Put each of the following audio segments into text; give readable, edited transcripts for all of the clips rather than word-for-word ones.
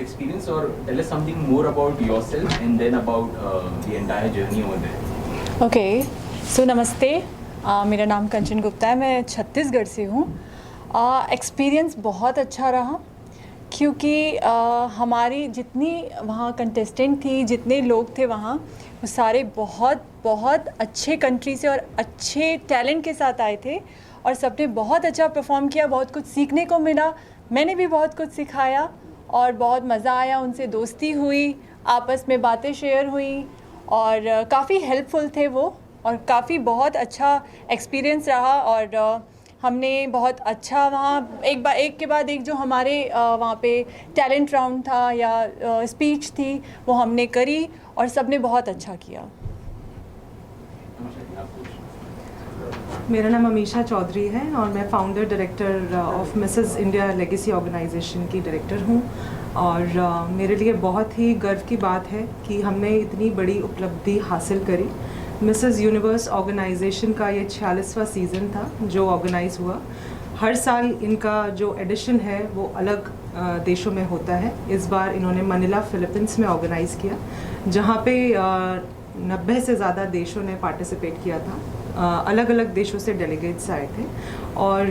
experience, or tell us something more about yourself and then about the entire journey over there. Okay so नमस्ते, मेरा नाम कंचन गुप्ता है, मैं छत्तीसगढ़ से हूँ। एक्सपीरियंस बहुत अच्छा रहा क्योंकि हमारी जितनी वहाँ कंटेस्टेंट थी, जितने लोग थे वहाँ, वो सारे बहुत बहुत अच्छे कंट्री से और अच्छे टैलेंट के साथ आए थे और सबने बहुत अच्छा परफॉर्म किया। बहुत कुछ सीखने को मिला, मैंने भी बहुत कुछ सिखाया और बहुत मज़ा आया। उनसे दोस्ती हुई, आपस में बातें शेयर हुई और काफ़ी हेल्पफुल थे वो, और काफ़ी बहुत अच्छा एक्सपीरियंस रहा। और हमने बहुत अच्छा वहाँ एक के बाद एक जो हमारे वहाँ पे टैलेंट राउंड था या स्पीच थी वो हमने करी और सबने बहुत अच्छा किया। मेरा नाम अमीशा चौधरी है और मैं founder director of Mrs India legacy organisation की डायरेक्टर हूँ। और मेरे लिए बहुत ही गर्व की बात है कि हमने इतनी बड़ी उपलब्धि हासिल करी। मिसेस यूनिवर्स ऑर्गेनाइजेशन का ये 46वां सीज़न था जो ऑर्गेनाइज़ हुआ। हर साल इनका जो एडिशन है वो अलग देशों में होता है। इस बार इन्होंने मनीला फ़िलीपींस में ऑर्गेनाइज़ किया, जहाँ पे 90 से ज़्यादा देशों ने पार्टिसिपेट किया था। अलग अलग देशों से डेलीगेट्स आए थे। और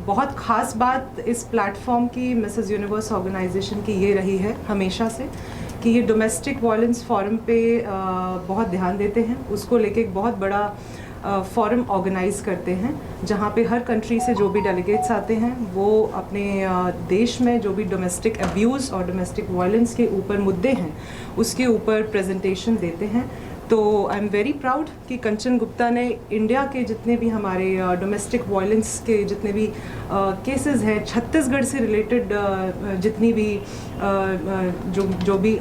बहुत ख़ास बात इस प्लेटफॉर्म की मिसेस यूनिवर्स ऑर्गेनाइजेशन की ये रही है हमेशा से कि ये डोमेस्टिक वायलेंस फोरम पे बहुत ध्यान देते हैं। उसको लेके एक बहुत बड़ा फोरम ऑर्गेनाइज़ करते हैं, जहाँ पे हर कंट्री से जो भी डेलीगेट्स आते हैं वो अपने देश में जो भी डोमेस्टिक अब्यूज़ और डोमेस्टिक वायलेंस के ऊपर मुद्दे हैं उसके ऊपर प्रेजेंटेशन देते हैं। तो आई एम वेरी प्राउड कि कंचन गुप्ता ने इंडिया के जितने भी हमारे डोमेस्टिक वायलेंस के जितने भी केसेस हैं, छत्तीसगढ़ से रिलेटेड जितनी भी जो भी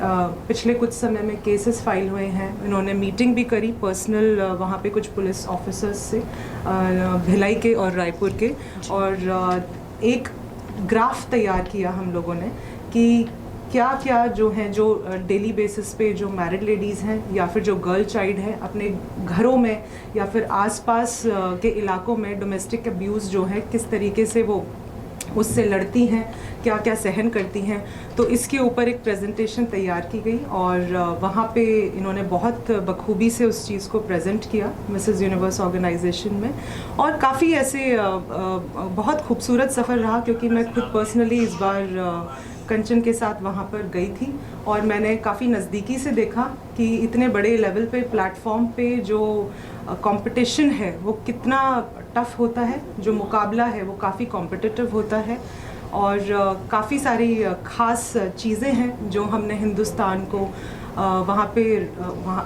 पिछले कुछ समय में केसेस फाइल हुए हैं, इन्होंने मीटिंग भी करी पर्सनल वहाँ पे कुछ पुलिस ऑफिसर्स से भिलाई के और रायपुर के, और एक ग्राफ तैयार किया हम लोगों ने कि क्या क्या जो हैं जो डेली बेसिस पे जो मैरिड लेडीज़ हैं या फिर जो गर्ल चाइल्ड हैं अपने घरों में या फिर आसपास के इलाकों में डोमेस्टिक अब्यूज़ जो है किस तरीके से वो उससे लड़ती हैं, क्या क्या सहन करती हैं। तो इसके ऊपर एक प्रेजेंटेशन तैयार की गई और वहाँ पे इन्होंने बहुत बखूबी से उस चीज़ को प्रेजेंट किया मिसेस यूनिवर्स ऑर्गेनाइजेशन में। और काफ़ी ऐसे बहुत खूबसूरत सफ़र रहा क्योंकि मैं खुद पर्सनली इस बार कंचन के साथ वहाँ पर गई थी और मैंने काफ़ी नज़दीकी से देखा कि इतने बड़े लेवल पे प्लेटफॉर्म पे जो कंपटीशन है वो कितना टफ़ होता है, जो मुकाबला है वो काफ़ी कॉम्पिटिटिव होता है। और काफ़ी सारी ख़ास चीज़ें हैं जो हमने हिंदुस्तान को वहाँ पे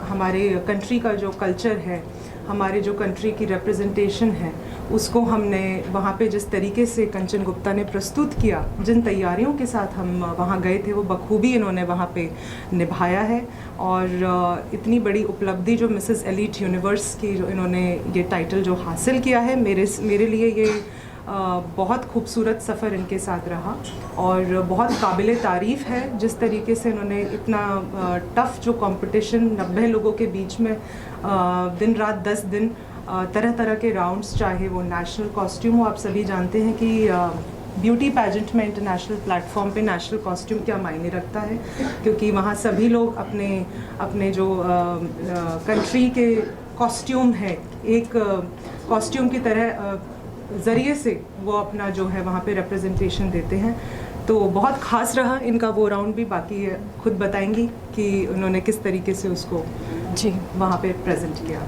हमारे कंट्री का जो कल्चर है, हमारे जो कंट्री की रिप्रेजेंटेशन है, उसको हमने वहाँ पे जिस तरीके से कंचन गुप्ता ने प्रस्तुत किया, जिन तैयारियों के साथ हम वहाँ गए थे वो बखूबी इन्होंने वहाँ पे निभाया है। और इतनी बड़ी उपलब्धि जो मिसेस एलीट यूनिवर्स की जो इन्होंने ये टाइटल जो हासिल किया है, मेरे लिए ये बहुत खूबसूरत सफ़र इनके साथ रहा और बहुत काबिल तारीफ़ है जिस तरीके से इन्होंने इतना टफ़ जो कंपटीशन 90 लोगों के बीच में दिन रात 10 दिन तरह तरह के राउंड्स, चाहे वो नेशनल कॉस्ट्यूम हो। आप सभी जानते हैं कि ब्यूटी पैजेंट में इंटरनेशनल प्लेटफॉर्म पे नेशनल कॉस्ट्यूम क्या मायने रखता है, क्योंकि वहाँ सभी लोग अपने जो कंट्री के कॉस्ट्यूम है एक कॉस्ट्यूम की तरह ज़रिए से वो अपना जो है वहाँ पे रिप्रेजेंटेशन देते हैं। तो बहुत ख़ास रहा इनका वो राउंड भी, बाकी खुद बताएंगी कि उन्होंने किस तरीके से उसको जी वहाँ पे प्रेजेंट किया।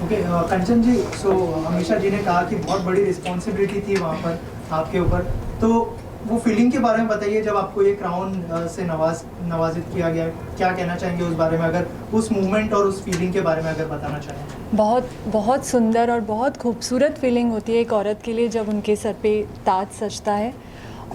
ओके कंचन जी, सो अमीशा जी ने कहा कि बहुत बड़ी रिस्पॉन्सिबिलिटी थी वहाँ पर आपके ऊपर, तो वो फीलिंग के बारे में बताइए जब आपको ये क्राउन से नवाजित किया गया। क्या कहना चाहेंगे उस बारे में, अगर उस मूवमेंट और उस फीलिंग के बारे में अगर बताना चाहें। बहुत बहुत सुंदर और बहुत खूबसूरत फीलिंग होती है एक औरत के लिए जब उनके सर पे ताज सजता है,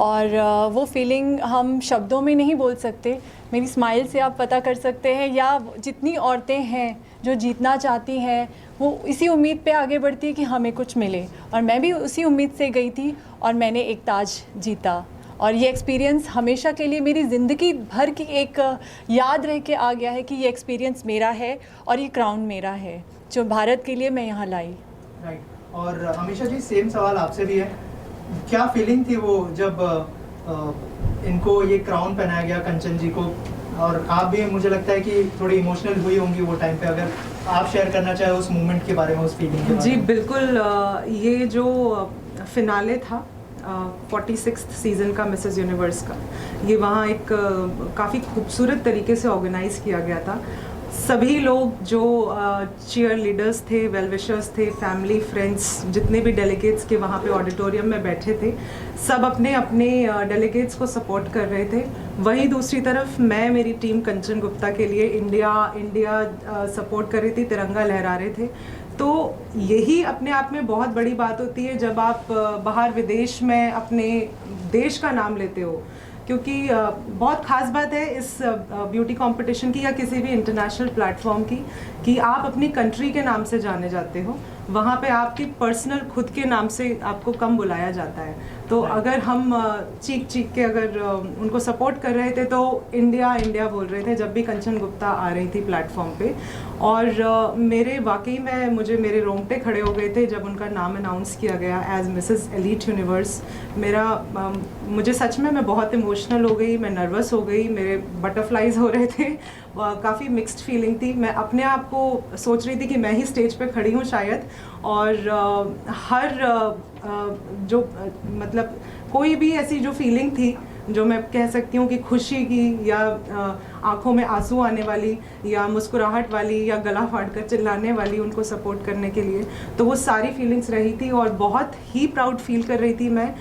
और वो फीलिंग हम शब्दों में नहीं बोल सकते। मेरी स्माइल से आप पता कर सकते हैं, या जितनी औरतें हैं जो जीतना चाहती हैं वो इसी उम्मीद पे आगे बढ़ती है कि हमें कुछ मिले, और मैं भी उसी उम्मीद से गई थी और मैंने एक ताज जीता। और ये एक्सपीरियंस हमेशा के लिए मेरी ज़िंदगी भर की एक याद रह के आ गया है कि ये एक्सपीरियंस मेरा है और ये क्राउन मेरा है जो भारत के लिए मैं यहाँ लाई। राइट। और हमेशा जी सेम सवाल आपसे भी है, क्या फीलिंग थी वो जब इनको ये क्राउन पहनाया गया कंचन जी को, और आप भी मुझे लगता है कि थोड़ी इमोशनल हुई होंगी वो टाइम पे, अगर आप शेयर करना चाहे उस मोमेंट के बारे में, उस फीलिंग के बारे जी में। बिल्कुल। ये जो फिनाले था 46th सीज़न का मिसेस यूनिवर्स का, ये वहाँ एक काफ़ी खूबसूरत तरीके से ऑर्गेनाइज़ किया गया था। सभी लोग जो चीयर लीडर्स थे, वेल विशर्स थे, फैमिली फ्रेंड्स, जितने भी डेलीगेट्स के वहाँ पे ऑडिटोरियम में बैठे थे, सब अपने अपने डेलीगेट्स को सपोर्ट कर रहे थे। वहीं दूसरी तरफ मैं मेरी टीम कंचन गुप्ता के लिए इंडिया सपोर्ट कर रही थी, तिरंगा लहरा रहे थे। तो यही अपने आप में बहुत बड़ी बात होती है जब आप बाहर विदेश में अपने देश का नाम लेते हो, क्योंकि बहुत ख़ास बात है इस ब्यूटी कंपटीशन की या किसी भी इंटरनेशनल प्लेटफॉर्म की कि आप अपनी कंट्री के नाम से जाने जाते हो। वहाँ पे आपकी पर्सनल खुद के नाम से आपको कम बुलाया जाता है। तो अगर हम चीख के अगर उनको सपोर्ट कर रहे थे तो इंडिया इंडिया बोल रहे थे जब भी कंचन गुप्ता आ रही थी प्लेटफॉर्म पे। और मेरे वाकई में मेरे रोंगटे खड़े हो गए थे जब उनका नाम अनाउंस किया गया एज मिसेस एलीट यूनिवर्स। मुझे सच में मैं बहुत इमोशनल हो गई, मैं नर्वस हो गई, मेरे बटरफ्लाइज हो रहे थे, काफ़ी मिक्स्ड फीलिंग थी। मैं अपने आप को सोच रही थी कि मैं ही स्टेज पे खड़ी हूँ शायद, और हर जो मतलब कोई भी ऐसी जो फीलिंग थी जो मैं कह सकती हूँ कि खुशी की या आंखों में आंसू आने वाली या मुस्कुराहट वाली या गला फाड़कर चिल्लाने वाली उनको सपोर्ट करने के लिए, तो वो सारी फीलिंग्स रही थी। और बहुत ही प्राउड फील कर रही थी मैं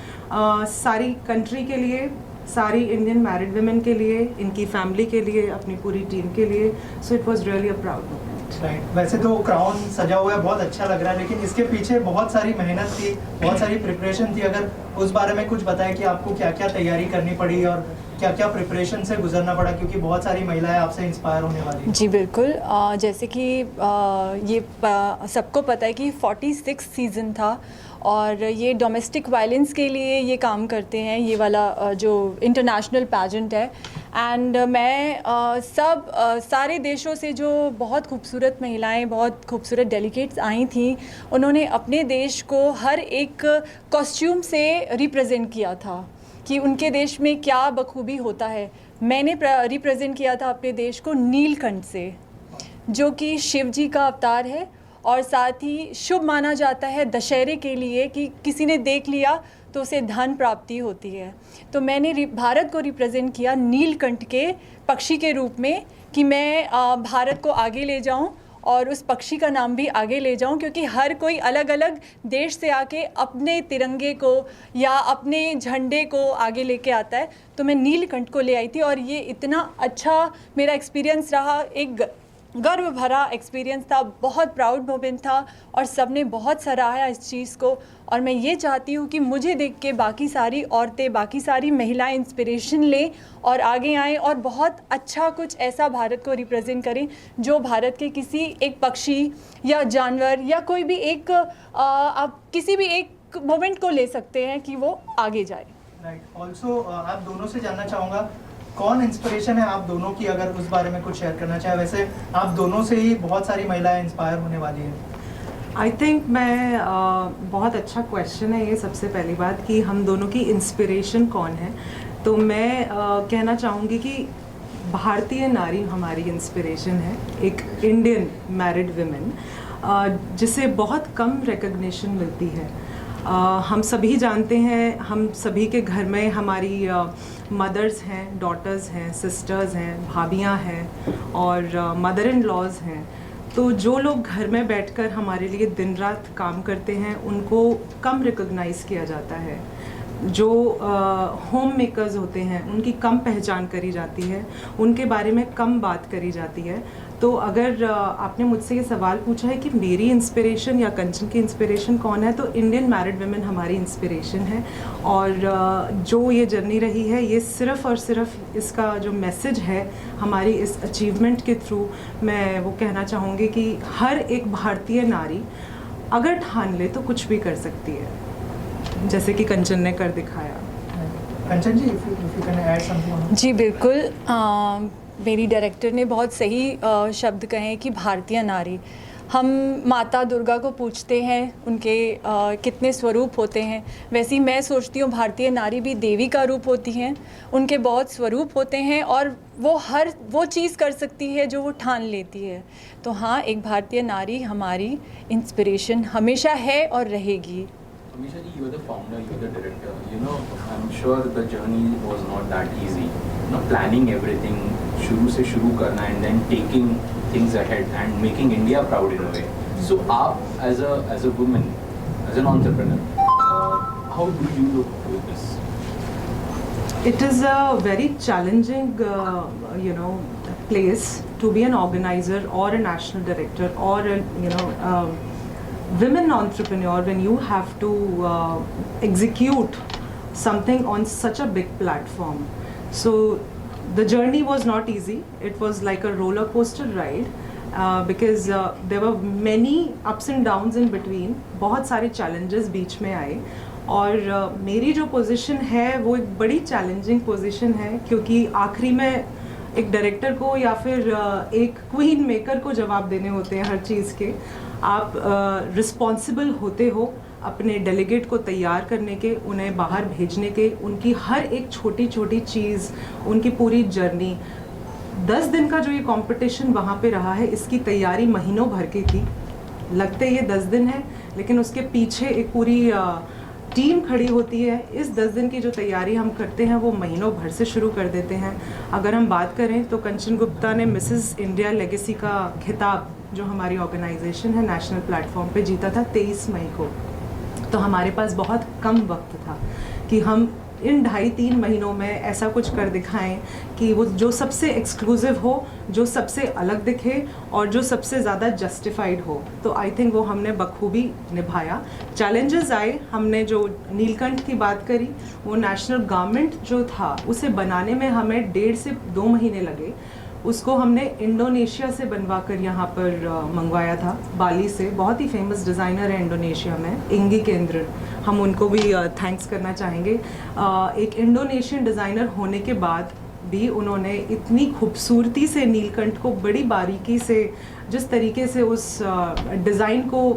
सारी कंट्री के लिए, सारी इंडियन मैरिड वुमेन के लिए, इनकी फैमिली के लिए, अपनी पूरी टीम के लिए। So it was really a proud moment. Right, वैसे तो क्राउन सजा हुआ है, बहुत अच्छा लग रहा है, लेकिन इसके पीछे बहुत सारी मेहनत थी, बहुत सारी प्रिपरेशन थी। अगर उस बारे में कुछ बताएं कि आपको क्या क्या तैयारी करनी पड़ी और क्या क्या प्रिपरेशन से गुजरना पड़ा, क्योंकि बहुत सारी महिलाएं आपसे इंस्पायर होने वाली हैं। जी बिल्कुल। जैसे कि ये सबको पता है कि 46 सीज़न था और ये डोमेस्टिक वायलेंस के लिए ये काम करते हैं, ये वाला जो इंटरनेशनल पैजेंट है। एंड मैं सारे देशों से जो बहुत खूबसूरत महिलाएं, बहुत खूबसूरत डेलीगेट्स आई थी, उन्होंने अपने देश को हर एक कॉस्ट्यूम से रिप्रेजेंट किया था कि उनके देश में क्या बखूबी होता है। मैंने रिप्रेजेंट किया था अपने देश को नीलकंठ से, जो कि शिव जी का अवतार है और साथ ही शुभ माना जाता है दशहरे के लिए कि किसी ने देख लिया तो उसे धन प्राप्ति होती है। तो मैंने भारत को रिप्रेजेंट किया नीलकंठ के पक्षी के रूप में कि मैं भारत को आगे ले जाऊं और उस पक्षी का नाम भी आगे ले जाऊं, क्योंकि हर कोई अलग अलग देश से आके अपने तिरंगे को या अपने झंडे को आगे लेके आता है। तो मैं नीलकंठ को ले आई थी और ये इतना अच्छा मेरा एक्सपीरियंस रहा, एक गर्व भरा एक्सपीरियंस था, बहुत प्राउड मोमेंट था और सबने बहुत सराहा इस चीज़ को। और मैं ये चाहती हूँ कि मुझे देख के बाकी सारी औरतें, बाकी सारी महिलाएं इंस्पिरेशन लें और आगे आएं और बहुत अच्छा कुछ ऐसा भारत को रिप्रेजेंट करें जो भारत के किसी एक पक्षी या जानवर या कोई भी एक आप किसी भी एक मोमेंट को ले सकते हैं कि वो आगे जाए। राइट, ऑल्सो आप दोनों से जानना चाहूँगा कौन इंस्पिरेशन है आप दोनों की, अगर उस बारे में कुछ शेयर करना चाहे। वैसे आप दोनों से ही बहुत सारी महिलाएं इंस्पायर होने वाली हैं। आई थिंक बहुत अच्छा क्वेश्चन है ये। सबसे पहली बात कि हम दोनों की इंस्पिरेशन कौन है, तो मैं कहना चाहूँगी कि भारतीय नारी हमारी इंस्पिरेशन है, एक इंडियन मैरिड वुमेन जिसे बहुत कम रिकग्निशन मिलती है। हम सभी जानते हैं, हम सभी के घर में हमारी मदर्स हैं, डॉटर्स हैं, सिस्टर्स हैं, भाभियाँ हैं और मदर इन लॉज हैं। तो जो लोग घर में बैठकर हमारे लिए दिन रात काम करते हैं उनको कम रिकॉग्नाइज़ किया जाता है। जो होम मेकर्स होते हैं उनकी कम पहचान करी जाती है, उनके बारे में कम बात करी जाती है। तो अगर आपने मुझसे ये सवाल पूछा है कि मेरी इंस्पिरेशन या कंचन की इंस्पिरेशन कौन है, तो इंडियन मैरिड वुमेन हमारी इंस्पिरेशन है। और जो ये जर्नी रही है, ये सिर्फ़ और सिर्फ इसका जो मैसेज है हमारी इस अचीवमेंट के थ्रू, मैं वो कहना चाहूँगी कि हर एक भारतीय नारी अगर ठान ले तो कुछ भी कर सकती है, जैसे कि कंचन ने कर दिखाया। कंचन जी, if you can add something on? जी बिल्कुल। मेरी डायरेक्टर ने बहुत सही शब्द कहे कि भारतीय नारी। हम माता दुर्गा को पूजते हैं, उनके कितने स्वरूप होते हैं, वैसे ही मैं सोचती हूँ भारतीय नारी भी देवी का रूप होती हैं। उनके बहुत स्वरूप होते हैं और वो हर वो चीज़ कर सकती है जो वो ठान लेती है। तो हाँ, एक भारतीय नारी हमारी इंस्पिरेशन हमेशा है और रहेगी। Amisha ji, you are the founder, you are the director. You know, I'm sure the journey was not that easy. You know, planning everything, शुरू से शुरू करना and then taking things ahead and making India proud in a way. So, आप as a woman, as an entrepreneur, how do you look to this? It is a very challenging, place to be an organizer or a national director or a, women entrepreneur when you have to execute something on such a big platform. So the journey was not easy. It was like a roller coaster ride because there were many ups and downs in between. बहुत सारे challenges बीच में आए और मेरी जो position है वो एक बड़ी चैलेंजिंग पोजीशन है क्योंकि आखिरी में एक डायरेक्टर को या फिर एक क्वीन मेकर को जवाब देने होते हैं हर चीज़ के। आप रिस्पॉन्सिबल होते हो अपने डेलीगेट को तैयार करने के, उन्हें बाहर भेजने के, उनकी हर एक छोटी छोटी चीज़, उनकी पूरी जर्नी। 10 दिन का जो ये कंपटीशन वहाँ पे रहा है, इसकी तैयारी महीनों भर की थी। लगते ये 10 दिन है लेकिन उसके पीछे एक पूरी टीम खड़ी होती है। इस 10 दिन की जो तैयारी हम करते हैं वो महीनों भर से शुरू कर देते हैं। अगर हम बात करें तो कंचन गुप्ता ने मिसेस इंडिया लेगेसी का खिताब जो हमारी ऑर्गेनाइजेशन है नेशनल प्लेटफॉर्म पे जीता था 23 मई को। तो हमारे पास बहुत कम वक्त था कि हम इन 2.5-3 महीनों में ऐसा कुछ कर दिखाएं कि वो जो सबसे एक्सक्लूसिव हो, जो सबसे अलग दिखे और जो सबसे ज़्यादा जस्टिफाइड हो। तो आई थिंक वो हमने बखूबी निभाया। चैलेंजेस आए, हमने जो नीलकंठ की बात करी, वो नेशनल गारमेंट जो था उसे बनाने में हमें 1.5 से 2 महीने लगे। उसको हमने इंडोनेशिया से बनवा कर यहाँ पर मंगवाया था, बाली से। बहुत ही फेमस डिज़ाइनर है इंडोनेशिया में, इंगी केंद्र, हम उनको भी थैंक्स करना चाहेंगे। एक इंडोनेशियन डिज़ाइनर होने के बाद भी उन्होंने इतनी खूबसूरती से नीलकंठ को बड़ी बारीकी से जिस तरीके से उस डिज़ाइन को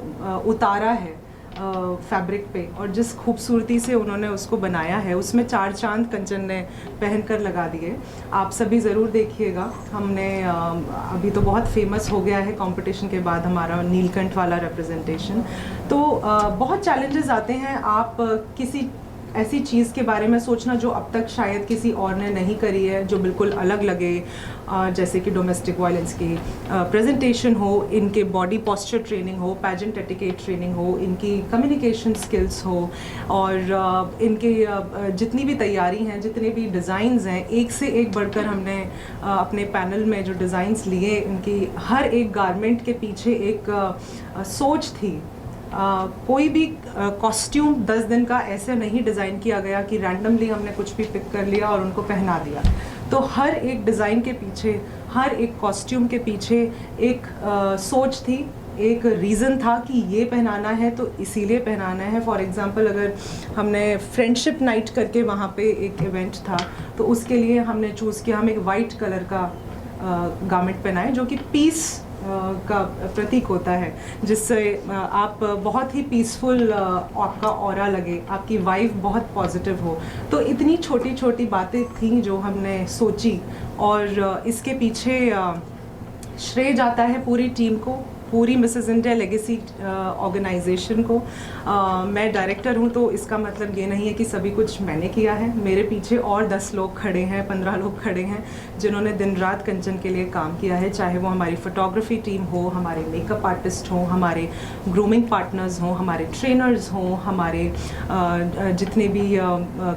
उतारा है फैब्रिक पे और जिस खूबसूरती से उन्होंने उसको बनाया है, उसमें 4 चांद कंचन ने पहन कर लगा दिए। आप सभी ज़रूर देखिएगा। हमने अभी तो बहुत फेमस हो गया है कंपटीशन के बाद हमारा नीलकंठ वाला रिप्रेजेंटेशन। तो बहुत चैलेंजेस आते हैं। आप किसी ऐसी चीज़ के बारे में सोचना जो अब तक शायद किसी और ने नहीं करी है, जो बिल्कुल अलग लगे, जैसे कि डोमेस्टिक वायलेंस की प्रेजेंटेशन हो, इनके बॉडी पोस्चर ट्रेनिंग हो, पैजेंट एटिकेट ट्रेनिंग हो, इनकी कम्युनिकेशन स्किल्स हो और इनके जितनी भी तैयारी हैं, जितने भी डिज़ाइंस हैं, एक से एक बढ़कर हमने अपने पैनल में जो डिज़ाइंस लिए, इनकी हर एक गारमेंट के पीछे एक सोच थी। कोई भी कॉस्ट्यूम 10 दिन का ऐसे नहीं डिज़ाइन किया गया कि रैंडमली हमने कुछ भी पिक कर लिया और उनको पहना दिया। तो हर एक डिज़ाइन के पीछे, हर एक कॉस्ट्यूम के पीछे एक सोच थी, एक रीज़न था कि ये पहनाना है तो इसीलिए पहनाना है। फॉर एग्ज़ाम्पल अगर हमने फ्रेंडशिप नाइट करके वहाँ पे एक इवेंट था तो उसके लिए हमने चूज़ किया, हम एक वाइट कलर का गारमेंट पहनाए जो कि पीस का प्रतीक होता है, जिससे आप बहुत ही पीसफुल आपका ऑरा लगे, आपकी वाइब बहुत पॉजिटिव हो। तो इतनी छोटी छोटी बातें थी जो हमने सोची और इसके पीछे श्रेय जाता है पूरी टीम को, पूरी मिसेस इंडिया लेगेसी ऑर्गेनाइजेशन को। मैं डायरेक्टर हूँ तो इसका मतलब ये नहीं है कि सभी कुछ मैंने किया है। मेरे पीछे और 10 लोग खड़े हैं, 15 लोग खड़े हैं जिन्होंने दिन रात कंचन के लिए काम किया है, चाहे वो हमारी फोटोग्राफी टीम हो, हमारे मेकअप आर्टिस्ट हों, हमारे ग्रूमिंग पार्टनर्स हों, हमारे ट्रेनर्स हों, हमारे जितने भी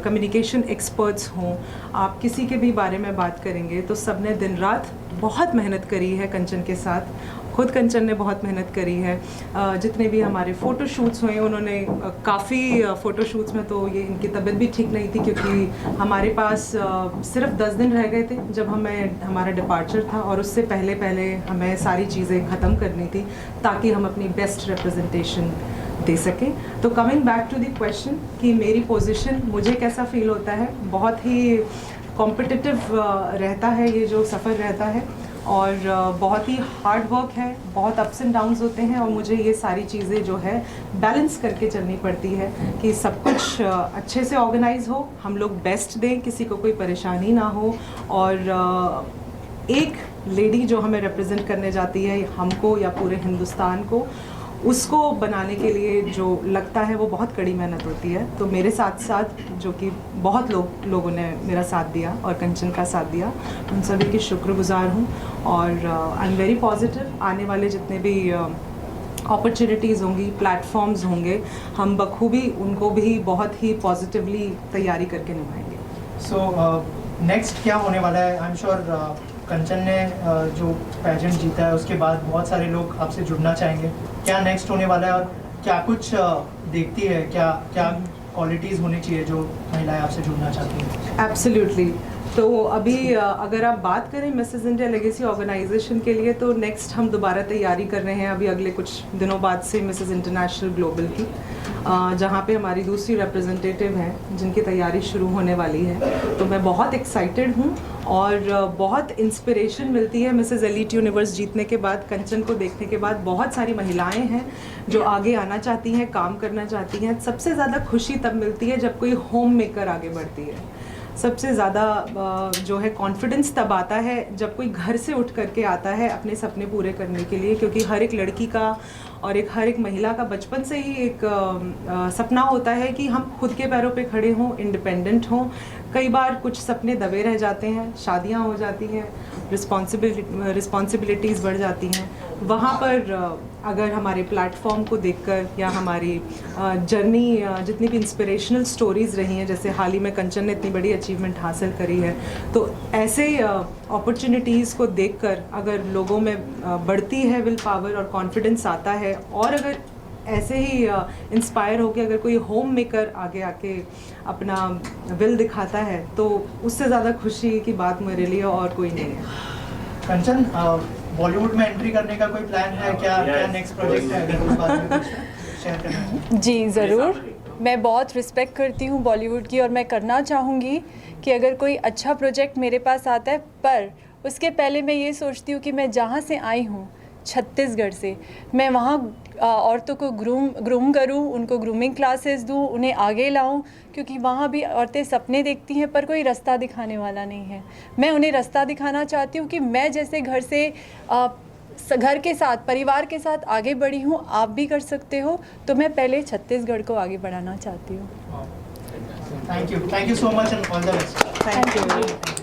कम्युनिकेशन एक्सपर्ट्स हों। आप किसी के भी बारे में बात करेंगे तो सब ने दिन रात बहुत मेहनत करी है कंचन के साथ। खुद कंचन ने बहुत मेहनत करी है। जितने भी हमारे फ़ोटो शूट्स हुए, उन्होंने काफ़ी फ़ोटो शूट्स में तो ये इनकी तबीयत भी ठीक नहीं थी क्योंकि हमारे पास सिर्फ 10 दिन रह गए थे जब हमारा डिपार्चर था और उससे पहले हमें सारी चीज़ें ख़त्म करनी थी ताकि हम अपनी बेस्ट रिप्रेजेंटेशन दे सकें। तो coming back to the question कि मेरी पोजीशन मुझे कैसा फील होता है, बहुत ही कॉम्पिटिटिव रहता है ये जो सफ़र रहता है और बहुत ही हार्ड वर्क है, बहुत अप्स एंड डाउन्स होते हैं और मुझे ये सारी चीज़ें जो है बैलेंस करके चलनी पड़ती है कि सब कुछ अच्छे से ऑर्गेनाइज हो, हम लोग बेस्ट दें, किसी को कोई परेशानी ना हो। और एक लेडी जो हमें रिप्रेजेंट करने जाती है हमको या पूरे हिंदुस्तान को, उसको बनाने के लिए जो लगता है वो बहुत कड़ी मेहनत होती है। तो मेरे साथ साथ जो कि बहुत लोगों ने मेरा साथ दिया और कंचन का साथ दिया, उन सभी की शुक्रगुजार हूँ। और आई एम वेरी पॉजिटिव, आने वाले जितने भी अपॉर्चुनिटीज़ होंगी, प्लेटफॉर्म्स होंगे, हम बखूबी उनको भी बहुत ही पॉजिटिवली तैयारी करके निभाएंगे। सो नेक्स्ट क्या होने वाला है? आई एम श्योर कंचन ने जो पैजेंट जीता है उसके बाद बहुत सारे लोग आपसे जुड़ना चाहेंगे। क्या नेक्स्ट होने वाला है और क्या कुछ देखती है, क्या क्या क्वालिटीज़ होनी चाहिए जो महिलाएं आपसे जुड़ना चाहती हैं? एब्सोल्युटली। तो अभी अगर आप बात करें मिसेस इंडिया लेगेसी ऑर्गेनाइजेशन के लिए, तो नेक्स्ट हम दोबारा तैयारी कर रहे हैं अभी अगले कुछ दिनों बाद से मिसेस इंटरनेशनल ग्लोबल की, जहाँ पे हमारी दूसरी रिप्रेजेंटेटिव हैं जिनकी तैयारी शुरू होने वाली है। तो मैं बहुत एक्साइटेड हूँ और बहुत इंस्पिरेशन मिलती है मिसेस एलीट यूनिवर्स जीतने के बाद, कंचन को देखने के बाद। बहुत सारी महिलाएं हैं जो आगे आना चाहती हैं, काम करना चाहती हैं। सबसे ज़्यादा खुशी तब मिलती है जब कोई होम मेकर आगे बढ़ती है। सबसे ज़्यादा जो है कॉन्फिडेंस तब आता है जब कोई घर से उठ करके आता है अपने सपने पूरे करने के लिए, क्योंकि हर एक लड़की का और हर एक महिला का बचपन से ही एक सपना होता है कि हम खुद के पैरों पे खड़े हों, इंडिपेंडेंट हों। कई बार कुछ सपने दबे रह जाते हैं, शादियां हो जाती हैं, रिस्पॉन्सिबिलिटीज़ बढ़ जाती हैं। वहाँ पर अगर हमारे प्लेटफॉर्म को देखकर या हमारी जर्नी जितनी भी इंस्पिरेशनल स्टोरीज़ रही हैं, जैसे हाल ही में कंचन ने इतनी बड़ी अचीवमेंट हासिल करी है, तो ऐसे अपॉर्चुनिटीज़ को देखकर अगर लोगों में बढ़ती है विल पावर और कॉन्फिडेंस आता है, और अगर ऐसे ही इंस्पायर होकर अगर कोई होम मेकर आगे आके अपना विल दिखाता है, तो उससे ज़्यादा खुशी की बात मेरे लिए और कोई नहीं है। कंचन, बॉलीवुड में एंट्री करने का कोई प्लान है क्या? क्या नेक्स्ट प्रोजेक्ट है, अगर उस बारे में कुछ शेयर करना है? जी ज़रूर, मैं बहुत रिस्पेक्ट करती हूँ बॉलीवुड की और मैं करना चाहूँगी कि अगर कोई अच्छा प्रोजेक्ट मेरे पास आता है, पर उसके पहले मैं ये सोचती हूँ कि मैं जहाँ से आई हूँ छत्तीसगढ़ से, मैं वहाँ औरतों को ग्रूम करूँ, उनको ग्रूमिंग क्लासेस दूँ, उन्हें आगे लाऊँ, क्योंकि वहाँ भी औरतें सपने देखती हैं पर कोई रास्ता दिखाने वाला नहीं है। मैं उन्हें रास्ता दिखाना चाहती हूँ कि मैं जैसे घर के साथ, परिवार के साथ आगे बढ़ी हूँ, आप भी कर सकते हो। तो मैं पहले छत्तीसगढ़ को आगे बढ़ाना चाहती हूँ। Thank you so much and all the best. Thank you.